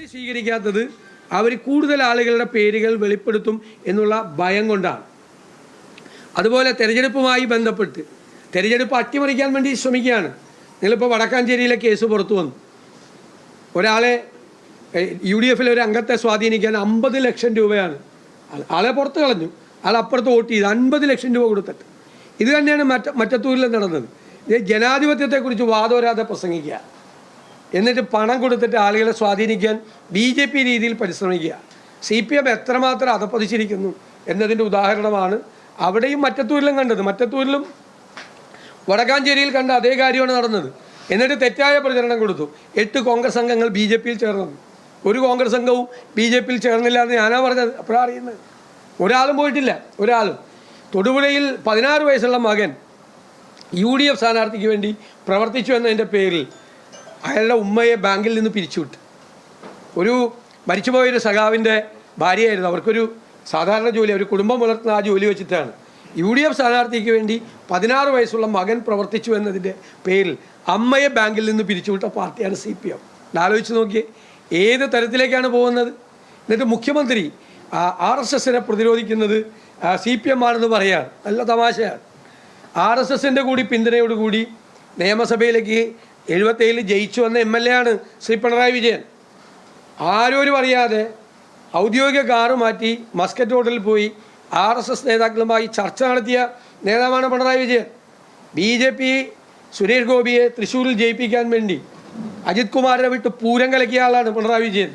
സ്വീകരിക്കാത്തത് അവർ കൂടുതൽ ആളുകളുടെ പേരുകൾ വെളിപ്പെടുത്തും എന്നുള്ള ഭയം കൊണ്ടാണ്. അതുപോലെ തെരഞ്ഞെടുപ്പുമായി ബന്ധപ്പെട്ട് തെരഞ്ഞെടുപ്പ് അട്ടിമറിക്കാൻ വേണ്ടി ശ്രമിക്കുകയാണ്. നിങ്ങളിപ്പോൾ വടക്കാഞ്ചേരിയിലെ കേസ് പുറത്തു വന്നു. ഒരാളെ UDF ഒരു അംഗത്തെ സ്വാധീനിക്കാൻ 50 ലക്ഷം രൂപയാണ് ആളെ പുറത്ത് കളഞ്ഞു. ആൾ അപ്പുറത്ത് വോട്ട് ചെയ്ത് 50 ലക്ഷം രൂപ കൊടുത്തിട്ട്. ഇത് തന്നെയാണ് മറ്റത്തൂരിൽ നടന്നത്. ജനാധിപത്യത്തെക്കുറിച്ച് വാദോരാതെ പ്രസംഗിക്കുക, എന്നിട്ട് പണം കൊടുത്തിട്ട് ആളുകളെ സ്വാധീനിക്കാൻ BJP രീതിയിൽ പരിശ്രമിക്കുക. CPM എത്രമാത്രം അധപ്പതിച്ചിരിക്കുന്നു എന്നതിൻ്റെ ഉദാഹരണമാണ് അവിടെയും മറ്റത്തൂരിലും കണ്ടത്. മറ്റത്തൂരിലും വടക്കാഞ്ചേരിയിൽ കണ്ട അതേ കാര്യമാണ് നടന്നത്. എന്നിട്ട് തെറ്റായ പ്രചരണം കൊടുത്തു. 8 കോൺഗ്രസ് അംഗങ്ങൾ BJPയിൽ ചേർന്നത്. ഒരു കോൺഗ്രസ് അംഗവും BJPയിൽ ചേർന്നില്ല എന്ന് ഞാനാ പറഞ്ഞത്. അപ്പോഴാണ് അറിയുന്നത്. ഒരാളും പോയിട്ടില്ല. ഒരാളും. തൊടുപുഴയിൽ 16 വയസ്സുള്ള മകൻ UDF സ്ഥാനാർത്ഥിക്ക് വേണ്ടി പ്രവർത്തിച്ചു എന്നതിൻ്റെ പേരിൽ അയാളുടെ ഉമ്മയെ ബാങ്കിൽ നിന്ന് പിരിച്ചുവിട്ടു. ഒരു മരിച്ചുപോയൊരു സഖാവിൻ്റെ ഭാര്യയായിരുന്നു. അവർക്കൊരു സാധാരണ ജോലി, ഒരു കുടുംബം പുലർത്തുന്ന ആ ജോലി വെച്ചിട്ടാണ് UDF സ്ഥാനാർത്ഥിക്ക് വേണ്ടി 16 വയസ്സുള്ള മകൻ പ്രവർത്തിച്ചു എന്നതിൻ്റെ പേരിൽ അമ്മയെ ബാങ്കിൽ നിന്ന് പിരിച്ചുവിട്ട പാർട്ടിയാണ് CPM. ആലോചിച്ച് നോക്കിയേ ഏത് തരത്തിലേക്കാണ് പോകുന്നത്. എന്നിട്ട് മുഖ്യമന്ത്രി RSSനെ പ്രതിരോധിക്കുന്നത് CPM ആണെന്ന് പറയാൻ നല്ല തമാശയാണ്. RSSൻ്റെ കൂടി പിന്തുണയോടുകൂടി നിയമസഭയിലേക്ക് 77 ജയിച്ചു വന്ന MLA ആണ് ശ്രീ പിണറായി വിജയൻ. ആരോരും അറിയാതെ ഔദ്യോഗിക കാറ് മാറ്റി മസ്കറ്റ് ഹോട്ടലിൽ പോയി RSS നേതാക്കളുമായി ചർച്ച നടത്തിയ നേതാവാണ് പിണറായി വിജയൻ. BJP സുരേഷ് ഗോപിയെ തൃശ്ശൂരിൽ ജയിപ്പിക്കാൻ വേണ്ടി അജിത് കുമാറിനെ വിട്ട് പൂരം കലക്കിയ ആളാണ് പിണറായി വിജയൻ.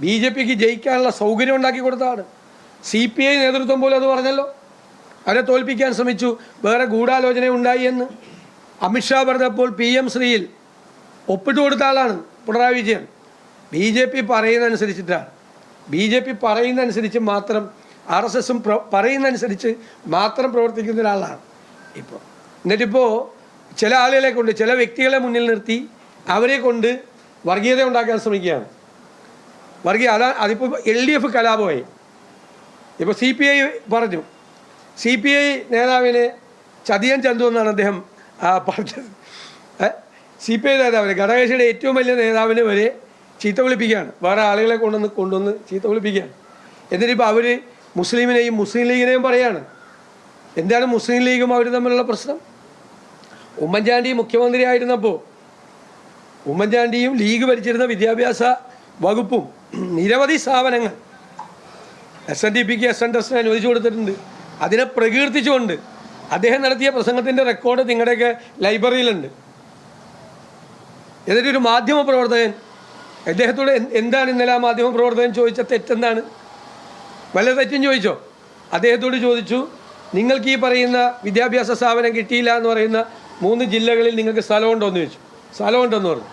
BJPക്ക് ജയിക്കാനുള്ള സൗകര്യം ഉണ്ടാക്കി കൊടുത്തതാണ്. CPI നേതൃത്വം പോലും അത് പറഞ്ഞല്ലോ. അവരെ തോൽപ്പിക്കാൻ ശ്രമിച്ചു, വേറെ ഗൂഢാലോചന ഉണ്ടായി എന്ന് അമിത്ഷാ പറഞ്ഞപ്പോൾ PM ശ്രീയിൽ ഒപ്പിട്ട് കൊടുത്ത ആളാണ് പിണറായി വിജയൻ. BJP പറയുന്നതനുസരിച്ചിട്ടാണ്. BJP പറയുന്നതനുസരിച്ച് മാത്രം RSSും പറയുന്നതനുസരിച്ച് മാത്രം പ്രവർത്തിക്കുന്ന ഒരാളാണ് ഇപ്പോൾ. എന്നിട്ടിപ്പോൾ ചില ആളുകളെ കൊണ്ട്, ചില വ്യക്തികളെ മുന്നിൽ നിർത്തി അവരെ കൊണ്ട് വർഗീയത ഉണ്ടാക്കാൻ ശ്രമിക്കുകയാണ്. അതിപ്പോൾ LDF കലാപമായി. ഇപ്പോൾ CPI പറഞ്ഞു. CPI നേതാവിനെ ചതിയൻ ചന്തു എന്നാണ് അദ്ദേഹം പറഞ്ഞത്. CPI നേതാവിനെ, ഘടകകക്ഷിയുടെ ഏറ്റവും വലിയ നേതാവിനെ വരെ ചീത്ത വിളിപ്പിക്കുകയാണ്. വേറെ ആളുകളെ കൊണ്ടുവന്ന് ചീത്ത വിളിപ്പിക്കുകയാണ്. എന്നിട്ടിപ്പോൾ അവർ മുസ്ലിമിനെയും മുസ്ലിം ലീഗിനെയും പറയാണ്. എന്താണ് മുസ്ലിം ലീഗും അവർ തമ്മിലുള്ള പ്രശ്നം? ഉമ്മൻചാണ്ടി മുഖ്യമന്ത്രിയായിരുന്നപ്പോൾ ഉമ്മൻചാണ്ടിയും ലീഗ് ഭരിച്ചിരുന്ന വിദ്യാഭ്യാസ വകുപ്പും നിരവധി സ്ഥാപനങ്ങൾ SNDPക്ക് SNTS അനുവദിച്ചു കൊടുത്തിട്ടുണ്ട്. അതിനെ പ്രകീർത്തിച്ചുകൊണ്ട് അദ്ദേഹം നടത്തിയ പ്രസംഗത്തിൻ്റെ റെക്കോർഡ് നിങ്ങളുടെയൊക്കെ ലൈബ്രറിയിലുണ്ട്. എന്നിട്ടൊരു മാധ്യമ പ്രവർത്തകൻ അദ്ദേഹത്തോട് എന്താണ് ഇന്നലെ ആ മാധ്യമ പ്രവർത്തകൻ ചോദിച്ച തെറ്റെന്താണ്? വല്ല തെറ്റും ചോദിച്ചോ? അദ്ദേഹത്തോട് ചോദിച്ചു, നിങ്ങൾക്ക് ഈ പറയുന്ന വിദ്യാഭ്യാസ സ്ഥാപനം കിട്ടിയില്ല എന്ന് പറയുന്ന 3 ജില്ലകളിൽ നിങ്ങൾക്ക് സ്ഥലമുണ്ടോ എന്ന് ചോദിച്ചു. സ്ഥലമുണ്ടെന്ന് പറഞ്ഞു.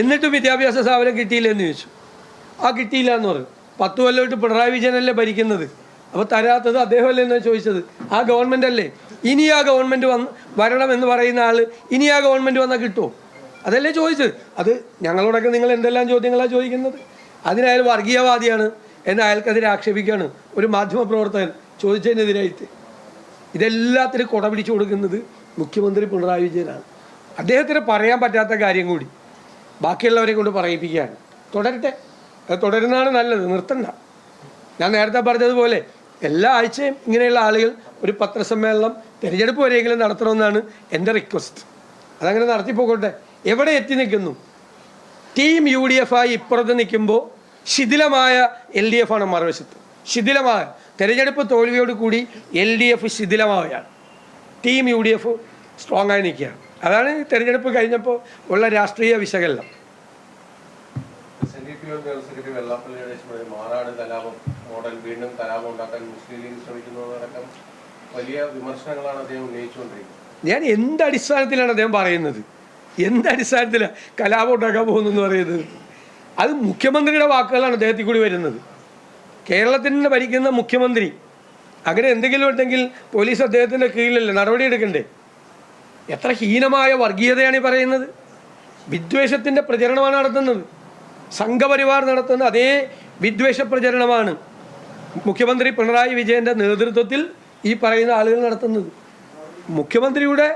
എന്നിട്ടും വിദ്യാഭ്യാസ സ്ഥാപനം കിട്ടിയില്ല എന്ന് ചോദിച്ചു. കിട്ടിയില്ല എന്ന് പറഞ്ഞു. 10 കൊല്ലമായിട്ട് പിണറായി വിജയനല്ലേ ഭരിക്കുന്നത്, അപ്പോൾ തരാത്തത് അദ്ദേഹമല്ലേ എന്നാണ് ചോദിച്ചത്. ആ ഗവൺമെൻറ് അല്ലേ. ഇനി ആ ഗവൺമെൻറ് വരണമെന്ന് പറയുന്ന ആൾ ഇനി ആ ഗവൺമെൻറ് വന്നാൽ കിട്ടുമോ? അതല്ലേ ചോദിച്ചത്. അത് ഞങ്ങളോടൊക്കെ നിങ്ങൾ എന്തെല്ലാം ചോദ്യങ്ങളാണ് ചോദിക്കുന്നത്. അതിനയാൾ വർഗീയവാദിയാണ് എന്ന് അയാൾക്കെതിരെ ആക്ഷേപിക്കുകയാണ് ഒരു മാധ്യമ പ്രവർത്തകൻ ചോദിച്ചതിനെതിരായിട്ട്. ഇതെല്ലാത്തിനും കൊട പിടിച്ചു കൊടുക്കുന്നത് മുഖ്യമന്ത്രി പിണറായി വിജയനാണ്. അദ്ദേഹത്തിന് പറയാൻ പറ്റാത്ത കാര്യം കൂടി ബാക്കിയുള്ളവരെ കൊണ്ട് പറയിപ്പിക്കുകയാണ്. തുടരട്ടെ, അത് തുടരുന്നതാണ് നല്ലത്, നിർത്തണ്ട. ഞാൻ നേരത്തെ പറഞ്ഞതുപോലെ എല്ലാ ആഴ്ചയും ഇങ്ങനെയുള്ള ആളുകൾ ഒരു പത്രസമ്മേളനം തിരഞ്ഞെടുപ്പ് വരെയെങ്കിലും നടത്തണമെന്നാണ് എൻ്റെ റിക്വസ്റ്റ്. അതങ്ങനെ നടത്തിപ്പോകട്ടെ. എവിടെ എത്തി നിൽക്കുന്നു? ടീം UDF ആയി ഇപ്പുറത്ത് നിൽക്കുമ്പോൾ ശിഥിലമായ LDF ആണ് മറുവശത്ത്. ശിഥിലമായ തെരഞ്ഞെടുപ്പ് തോൽവിയോട് കൂടി LDF ശിഥിലമാവുകയാണ്. ടീം UDF സ്ട്രോങ് ആയി നിൽക്കുകയാണ്. അതാണ് തെരഞ്ഞെടുപ്പ് കഴിഞ്ഞപ്പോൾ ഉള്ള രാഷ്ട്രീയ വിശകലനം. മാറാട് കലാപം മോഡൽ വീണ്ടും കലാപം ഉണ്ടാക്കാൻ മുസ്ലിം ലീഗ് ശ്രമിക്കുന്നതടക്കം വലിയ വിമർശനങ്ങളാണ് അദ്ദേഹം ഉന്നയിച്ചുകൊണ്ടിരിക്കുന്നത്. ഞാൻ എന്തടിസ്ഥാനത്തിലാണ് അദ്ദേഹം പറയുന്നത്? എന്തടിസ്ഥാനത്തിലാണ് കലാപം ഉണ്ടാക്കാൻ പോകുന്നതെന്ന് പറയുന്നത്? അത് മുഖ്യമന്ത്രിയുടെ വാക്കുകളാണ് അദ്ദേഹത്തിൽ കൂടി വരുന്നത്. കേരളത്തിന് ഭരിക്കുന്ന മുഖ്യമന്ത്രി അങ്ങനെ എന്തെങ്കിലും ഉണ്ടെങ്കിൽ പോലീസ് അദ്ദേഹത്തിൻ്റെ കീഴിലല്ലേ നടപടിയെടുക്കണ്ടേ? എത്ര ഹീനമായ വർഗീയതയാണ് ഈ പറയുന്നത്. വിദ്വേഷത്തിൻ്റെ പ്രചരണമാണ് നടത്തുന്നത്. സംഘപരിവാർ നടത്തുന്ന അതേ വിദ്വേഷ പ്രചരണമാണ് മുഖ്യമന്ത്രി പിണറായി വിജയൻ്റെ നേതൃത്വത്തിൽ ഈ പറയുന്ന ആളുകൾ നടത്തുന്നത്. മുഖ്യമന്ത്രിയുടെ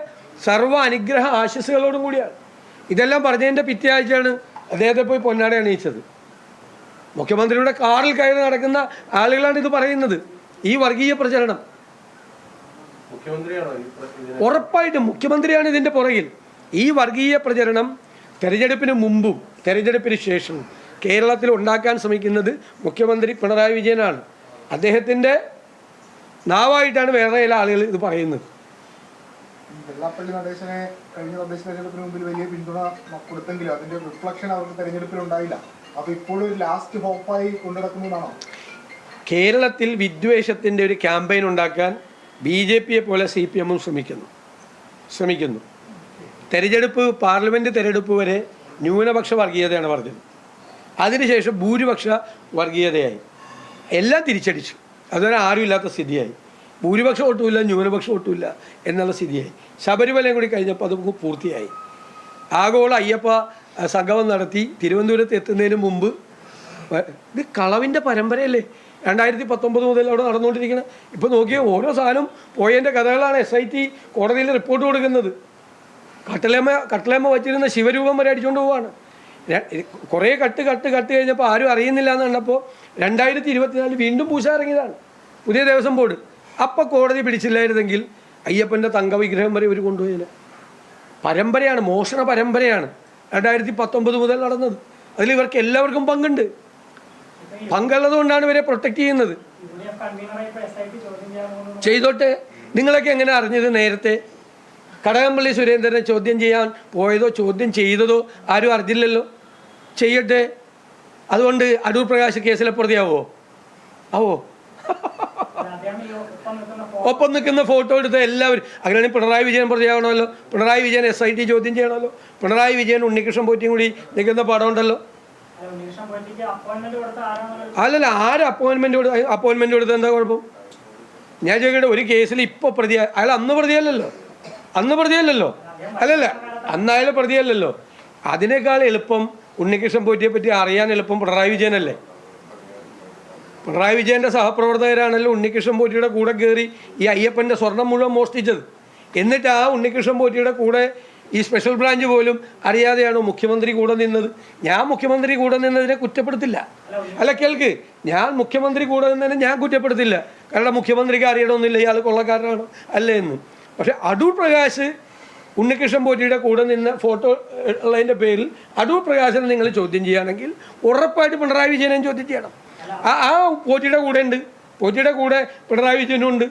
സർവ്വ അനുഗ്രഹ ആശംസകളോടും കൂടിയാണ്. ഇതെല്ലാം പറഞ്ഞതിൻ്റെ പിറ്റേ ആഴ്ചയാണ് അദ്ദേഹത്തെ പോയി പൊന്നാട അണിയിച്ചത്. മുഖ്യമന്ത്രിയുടെ കാറിൽ കയറി നടക്കുന്ന ആളുകളാണ് ഇത് പറയുന്നത്. ഈ വർഗീയ പ്രചരണം ഉറപ്പായിട്ടും മുഖ്യമന്ത്രിയാണ് ഇതിൻ്റെ പുറകിൽ. ഈ വർഗീയ പ്രചരണം തെരഞ്ഞെടുപ്പിന് മുമ്പും തെരഞ്ഞെടുപ്പിന് ശേഷവും കേരളത്തിൽ ഉണ്ടാക്കാൻ ശ്രമിക്കുന്നത് മുഖ്യമന്ത്രി പിണറായി വിജയനാണ്. അദ്ദേഹത്തിൻ്റെ നാവായിട്ടാണ് വേറെ ചില ആളുകൾ ഇത് പറയുന്നത്. വെള്ളാപ്പള്ളി നടേശനെ കഴിഞ്ഞ തദ്ദേശ തെരഞ്ഞെടുപ്പിന് മുമ്പിൽ വലിയ പിന്തുണ കൊടുത്തെങ്കിലും അതിന്റെ റിഫ്ലക്ഷൻ അവർക്ക് തെരഞ്ഞെടുപ്പിൽ ഉണ്ടായില്ല. അപ്പോൾ ഇപ്പോഴും ഒരു ലാസ്റ്റ് ഹോപ്പായി കൊണ്ടുനടക്കുന്നതാണോ? കേരളത്തിൽ വിദ്വേഷത്തിൻ്റെ ഒരു ക്യാമ്പയിൻ ഉണ്ടാക്കാൻ BJPയെ പോലെ CPM ശ്രമിക്കുന്നു. തെരഞ്ഞെടുപ്പ് പാർലമെൻറ്റ് തെരഞ്ഞെടുപ്പ് വരെ ന്യൂനപക്ഷ വർഗീയതയാണ് പറഞ്ഞത്. അതിനുശേഷം ഭൂരിപക്ഷ വർഗീയതയായി. എല്ലാം തിരിച്ചടിച്ചു. അതുവരെ ആരുമില്ലാത്ത സ്ഥിതിയായി. ഭൂരിപക്ഷം ഒട്ടുമില്ല, ന്യൂനപക്ഷം ഒട്ടുമില്ല എന്നുള്ള സ്ഥിതിയായി. ശബരിമലയും കൂടി കഴിഞ്ഞപ്പോൾ അത് പൂർത്തിയായി. ആഗോള അയ്യപ്പ സംഗമം നടത്തി തിരുവനന്തപുരത്ത് എത്തുന്നതിന് മുമ്പ് ഇത് കളവിൻ്റെ പരമ്പരയല്ലേ 2019 മുതൽ അവിടെ നടന്നുകൊണ്ടിരിക്കുന്നത്. ഇപ്പോൾ നോക്കിയാൽ ഓരോ സാധനം പോയതിൻ്റെ കഥകളാണ് SIT കോടതിയിൽ റിപ്പോർട്ട് കൊടുക്കുന്നത്. കട്ടലേമ്മ വച്ചിരുന്ന ശിവരൂപം വരെ അടിച്ചുകൊണ്ട് പോവാണ്. കുറേ കട്ട് കഴിഞ്ഞപ്പോൾ ആരും അറിയുന്നില്ല എന്ന് കണ്ടപ്പോൾ 2024 വീണ്ടും പൂശ ഇറങ്ങിയതാണ് പുതിയ ദേവസ്വം ബോർഡ്. അപ്പം കോടതി പിടിച്ചില്ലായിരുന്നെങ്കിൽ അയ്യപ്പൻ്റെ തങ്കവിഗ്രഹം വരെ ഇവർ കൊണ്ടുപോയില്ല. പരമ്പരയാണ്, മോഷണ പരമ്പരയാണ് 2019 മുതൽ നടന്നത്. അതിൽ ഇവർക്ക് എല്ലാവർക്കും പങ്കുണ്ട്. പങ്കുള്ളത് കൊണ്ടാണ് ഇവരെ പ്രൊട്ടക്റ്റ് ചെയ്യുന്നത്. ചെയ്തോട്ടെ. നിങ്ങളൊക്കെ എങ്ങനെ അറിഞ്ഞത് നേരത്തെ? കടകംപള്ളി സുരേന്ദ്രനെ ചോദ്യം ചെയ്യാൻ പോയതോ ചോദ്യം ചെയ്തതോ ആരും അറിഞ്ഞില്ലല്ലോ. ചെയ്യട്ടെ. അതുകൊണ്ട് അടൂർ പ്രകാശ് കേസിലെ പ്രതിയാവോ? ഒപ്പം നിൽക്കുന്ന ഫോട്ടോ എടുത്ത് എല്ലാവരും അങ്ങനെയാണെങ്കിൽ പിണറായി വിജയൻ പ്രതിയാവണമല്ലോ. പിണറായി വിജയൻ SIT ചോദ്യം ചെയ്യണമല്ലോ. പിണറായി വിജയൻ ഉണ്ണികൃഷ്ണൻ പോറ്റിയും കൂടി നിൽക്കുന്ന പടം ഉണ്ടല്ലോ. അല്ലല്ല, ആര് അപ്പോയിൻമെന്റ് കൊടുത്ത എന്താ കുഴപ്പം? ഞാൻ ചോദിക്കട്ടെ, ഒരു കേസിൽ ഇപ്പോൾ അയാൾ അന്ന് പ്രതിയല്ലല്ലോ. അല്ലല്ല, അന്ന് അയാൾ പ്രതിയല്ലല്ലോ. അതിനേക്കാൾ എളുപ്പം ഉണ്ണികൃഷ്ണൻ പോറ്റിയെ പറ്റി അറിയാൻ എളുപ്പം പിണറായി വിജയനല്ലേ. പിണറായി വിജയൻ്റെ സഹപ്രവർത്തകരാണല്ലോ ഉണ്ണികൃഷ്ണൻ പോറ്റിയുടെ കൂടെ കയറി ഈ അയ്യപ്പൻ്റെ സ്വർണം മുഴുവൻ മോഷ്ടിച്ചത്. എന്നിട്ട് ആ ഉണ്ണികൃഷ്ണൻ പോറ്റിയുടെ കൂടെ ഈ സ്പെഷ്യൽ ബ്രാഞ്ച് പോലും അറിയാതെയാണോ മുഖ്യമന്ത്രി കൂടെ നിന്നത്? ഞാൻ മുഖ്യമന്ത്രി കൂടെ നിന്നതിനെ കുറ്റപ്പെടുത്തില്ല. അല്ല, കേൾക്ക്, ഞാൻ മുഖ്യമന്ത്രി കൂടെ നിന്നതിനെ ഞാൻ കുറ്റപ്പെടുത്തില്ല. കാരണം മുഖ്യമന്ത്രിക്ക് അറിയണമെന്നില്ല ഇയാൾ കൊള്ളക്കാരനാണോ അല്ലേ എന്ന്. പക്ഷെ അടൂർ പ്രകാശ് ഉണ്ണികൃഷ്ണൻ പോറ്റിയുടെ കൂടെ നിന്ന് ഫോട്ടോ ഉള്ളതിൻ്റെ പേരിൽ അടൂർ പ്രകാശിനെ നിങ്ങൾ ചോദ്യം ചെയ്യുകയാണെങ്കിൽ ഉറപ്പായിട്ട് പിണറായി വിജയനെയും ചോദ്യം ചെയ്യണം. ആ പോറ്റിയുടെ കൂടെ ഉണ്ട്, പോറ്റിയുടെ കൂടെ പിണറായി വിജയനും ഉണ്ട്.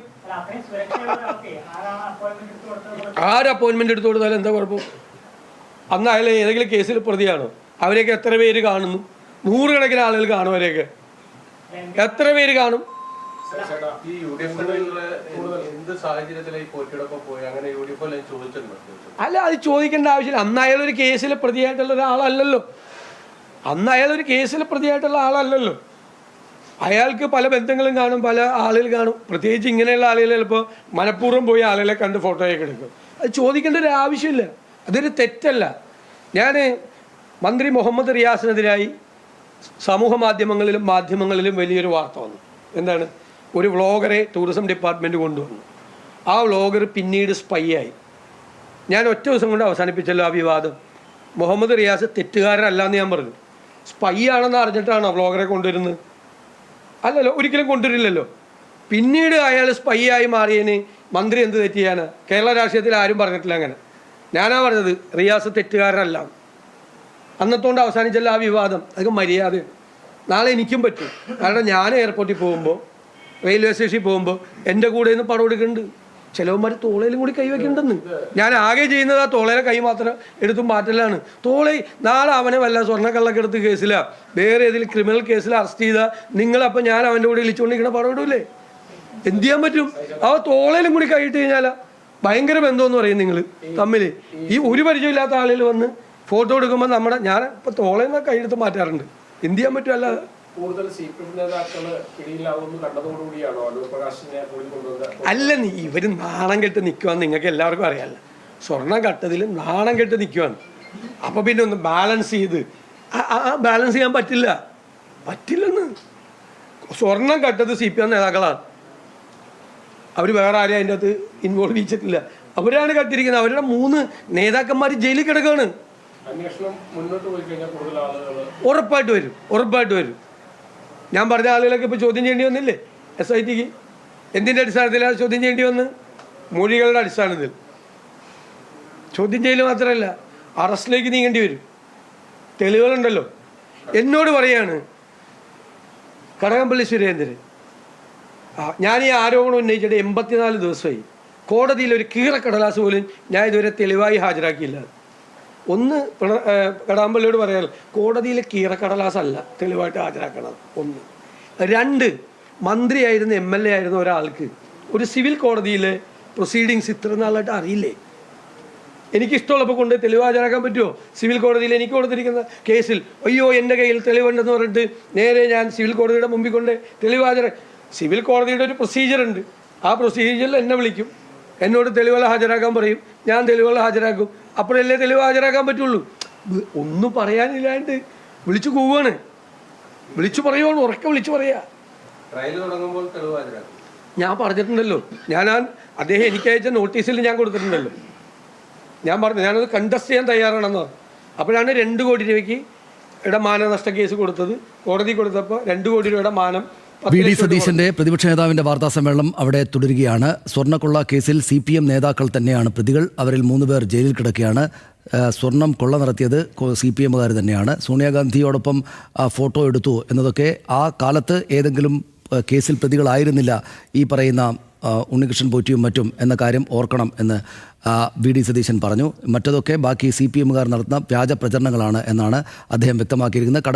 ആര് അപ്പോയിൻമെന്റ് എടുത്തു കൊടുത്താലും എന്താ കുഴപ്പം? അന്ന് അയാൾ ഏതെങ്കിലും കേസിൽ പ്രതിയാണോ? അവരെയൊക്കെ എത്ര പേര് കാണുന്നു? 100 കണക്കിന് ആളുകൾ കാണും. അവരെയൊക്കെ എത്ര പേര് കാണും? അല്ല, അത് ചോദിക്കേണ്ട ആവശ്യമില്ല. അന്ന് അയാളൊരു കേസിൽ പ്രതിയായിട്ടുള്ള ആളല്ലല്ലോ. അയാൾക്ക് പല ബന്ധങ്ങളും കാണും, പല ആളുകൾ കാണും. പ്രത്യേകിച്ച് ഇങ്ങനെയുള്ള ആളുകൾ ചിലപ്പോൾ മനഃപൂർവ്വം പോയി ആളുകളെ കണ്ട് ഫോട്ടോയൊക്കെ എടുക്കും. അത് ചോദിക്കേണ്ട ഒരു ആവശ്യമില്ല. അതൊരു തെറ്റല്ല. ഞാൻ മന്ത്രി മുഹമ്മദ് റിയാസിനെതിരായി സമൂഹ മാധ്യമങ്ങളിലും വലിയൊരു വാർത്ത വന്നു. എന്താണ്? ഒരു വ്ളോഗറെ ടൂറിസം ഡിപ്പാർട്ട്മെൻറ്റ് കൊണ്ടുവന്നു. ആ വ്ളോഗർ പിന്നീട് സ്പൈ ആയി. ഞാൻ ഒറ്റ ദിവസം കൊണ്ട് അവസാനിപ്പിച്ചല്ലോ ആ വിവാദം. മുഹമ്മദ് റിയാസ് തെറ്റുകാരനല്ല എന്ന് ഞാൻ പറഞ്ഞു. സ്പൈ ആണെന്ന് അറിഞ്ഞിട്ടാണോ വ്ളോഗറെ കൊണ്ടുവരുന്നത്? അല്ലല്ലോ, ഒരിക്കലും കൊണ്ടുവരില്ലല്ലോ. പിന്നീട് അയാൾ സ്പൈ ആയി മാറിയതിന് മന്ത്രി എന്ത് തെറ്റ് ചെയ്യാനാ? കേരള രാഷ്ട്രീയത്തിൽ ആരും പറഞ്ഞിട്ടില്ല അങ്ങനെ. ഞാനാ പറഞ്ഞത് റിയാസ് തെറ്റുകാരനല്ല. അന്നത്തോണ്ട് അവസാനിച്ചല്ല ആ വിവാദം. അതൊക്കെ മര്യാദയാണ്. നാളെ എനിക്കും പറ്റും. കാരണം ഞാൻ എയർപോർട്ടിൽ പോകുമ്പോൾ, റെയിൽവേ സ്റ്റേഷനിൽ പോകുമ്പോൾ എൻ്റെ കൂടെ നിന്ന് പടം എടുക്കുന്നുണ്ട്. ചിലവന്മാർ തോളയിലും കൂടി കൈവയ്ക്കുന്നുണ്ടെന്ന്. ഞാൻ ആകെ ചെയ്യുന്നത് ആ തോളയിലെ കൈ മാത്രം എടുത്തും മാറ്റലാണ്. നാളെ അവനെ വല്ല സ്വർണ്ണക്കള്ളക്കെടുത്ത് കേസിലാ വേറെ ഏതെങ്കിലും ക്രിമിനൽ കേസിൽ അറസ്റ്റ് ചെയ്താൽ നിങ്ങളപ്പം ഞാൻ അവൻ്റെ കൂടെ വിളിച്ചുകൊണ്ടിരിക്കണ പടം ഇടൂലേ? എന്ത് ചെയ്യാൻ പറ്റും? ആ തോളയിലും കൂടി കൈയിട്ട് കഴിഞ്ഞാൽ ഭയങ്കര ബന്ധമെന്ന് പറയും നിങ്ങൾ തമ്മിൽ. ഈ ഒരു പരിചയമില്ലാത്ത ആളുകൾ വന്ന് ഫോട്ടോ എടുക്കുമ്പോൾ ഞാൻ ഇപ്പം തോളയിൽ നിന്ന് കൈയെടുത്ത് മാറ്റാറുണ്ട്. എന്ത് ചെയ്യാൻ പറ്റും? അല്ലാതെ അല്ല, ഇവര് നാണം കെട്ട് നിൽക്കുവാന്ന് നിങ്ങൾക്ക് എല്ലാവർക്കും അറിയാമല്ലോ. സ്വർണം കട്ടതിൽ നാണം കെട്ട് നിൽക്കുവാണ്. അപ്പൊ പിന്നെ ഒന്ന് ബാലൻസ് ചെയ്യാൻ പറ്റില്ലെന്ന്. സ്വർണം കട്ടത് CPM നേതാക്കളാണ്. അവർ വേറെ ആരെയും അതിൻ്റെ അകത്ത് ഇൻവോൾവ് ചെയ്തിട്ടില്ല. അവരാണ് കട്ടിരിക്കുന്നത്. അവരുടെ 3 നേതാക്കന്മാർ ജയിലിൽ കിടക്കുകയാണ്. ഉറപ്പായിട്ട് വരും. ഞാൻ പറഞ്ഞ ആളുകളൊക്കെ ഇപ്പോൾ ചോദ്യം ചെയ്യേണ്ടി വന്നില്ലേ SITക്ക്? എന്തിൻ്റെ അടിസ്ഥാനത്തിലാണ് ചോദ്യം ചെയ്യേണ്ടി വന്ന്? മൊഴികളുടെ അടിസ്ഥാനത്തിൽ. ചോദ്യം ചെയ്യൽ മാത്രമല്ല, അറസ്റ്റിലേക്ക് നീങ്ങേണ്ടി വരും. തെളിവുകളുണ്ടല്ലോ. എന്നോട് പറയാണ് കടകംപള്ളി സുരേന്ദ്രൻ, ഞാൻ ഈ ആരോപണം ഉന്നയിച്ചിട്ട് 84 ദിവസമായി. കോടതിയിൽ ഒരു കീറക്കടലാസ് പോലും ഞാൻ ഇതുവരെ തെളിവായി ഹാജരാക്കിയില്ല. ഒന്ന് കടകംപള്ളിയോട് പറയാൻ, കോടതിയിലെ കീറക്കടലാസല്ല തെളിവായിട്ട് ഹാജരാക്കണം. ഒന്ന്. രണ്ട്, മന്ത്രിയായിരുന്ന MLA ആയിരുന്ന ഒരാൾക്ക് ഒരു സിവിൽ കോടതിയിലെ പ്രൊസീഡിങ്സ് ഇത്ര നാളായിട്ട് അറിയില്ലേ? എനിക്കിഷ്ടമുള്ളപ്പോൾ കൊണ്ട് തെളിവ് ഹാജരാക്കാൻ പറ്റുമോ? സിവിൽ കോടതിയിൽ എനിക്ക് കൊടുത്തിരിക്കുന്ന കേസിൽ അയ്യോ എൻ്റെ കയ്യിൽ തെളിവുണ്ടെന്ന് പറഞ്ഞിട്ട് നേരെ ഞാൻ സിവിൽ കോടതിയുടെ മുമ്പിൽ കൊണ്ട് തെളിവ് സിവിൽ കോടതിയുടെ ഒരു പ്രൊസീജിയറുണ്ട്. ആ പ്രൊസീജിയറിൽ എന്നെ വിളിക്കും, എന്നോട് തെളിവുകൾ ഹാജരാക്കാൻ പറയും, ഞാൻ തെളിവുകൾ ഹാജരാക്കും. അപ്പോഴല്ലേ തെളിവ് ഹാജരാക്കാൻ പറ്റുള്ളൂ. ഒന്നും പറയാനില്ലാണ്ട് വിളിച്ചു പോവുകയാണ്, വിളിച്ചു പറയുവാണ്, ഉറക്കെ വിളിച്ചു പറയുക. ട്രയൽ തുടങ്ങുമ്പോൾ തെളിവ് ഹാജരാക്കും. ഞാൻ പറഞ്ഞിട്ടുണ്ടല്ലോ, അദ്ദേഹം എനിക്ക് അയച്ച നോട്ടീസിൽ ഞാൻ കൊടുത്തിട്ടുണ്ടല്ലോ. ഞാൻ പറഞ്ഞു ഞാനത് കണ്ടസ്റ്റ് ചെയ്യാൻ തയ്യാറാണെന്ന് പറഞ്ഞു. അപ്പോഴാണ് 2 കോടി രൂപയ്ക്ക് മാനനഷ്ട കേസ് കൊടുത്തത്. കോടതി കൊടുത്തപ്പോൾ 2 കോടി രൂപയുടെ മാനം. VD സതീശന്റെ പ്രതിപക്ഷ നേതാവിന്റെ വാർത്താ സമ്മേളനം അവിടെ തുടരുകയാണ്. സ്വർണ്ണക്കൊള്ള കേസിൽ CPM നേതാക്കൾ തന്നെയാണ് പ്രതികൾ. അവരിൽ 3 പേർ ജയിലിൽ കിടക്കുകയാണ്. സ്വർണം കൊള്ള നടത്തിയത് CPMകാർ തന്നെയാണ്. സോണിയാഗാന്ധിയോടൊപ്പം ഫോട്ടോ എടുത്തു എന്നതൊക്കെ ആ കാലത്ത് ഏതെങ്കിലും കേസിൽ പ്രതികളായിരുന്നില്ല ഈ പറയുന്ന ഉണ്ണികൃഷ്ണൻ പോറ്റിയും മറ്റും എന്ന കാര്യം ഓർക്കണം എന്ന് VD സതീശൻ പറഞ്ഞു. മറ്റതൊക്കെ ബാക്കി CPMകാർ നടത്തുന്ന വ്യാജ പ്രചരണങ്ങളാണ് എന്നാണ് അദ്ദേഹം വ്യക്തമാക്കിയിരിക്കുന്നത്.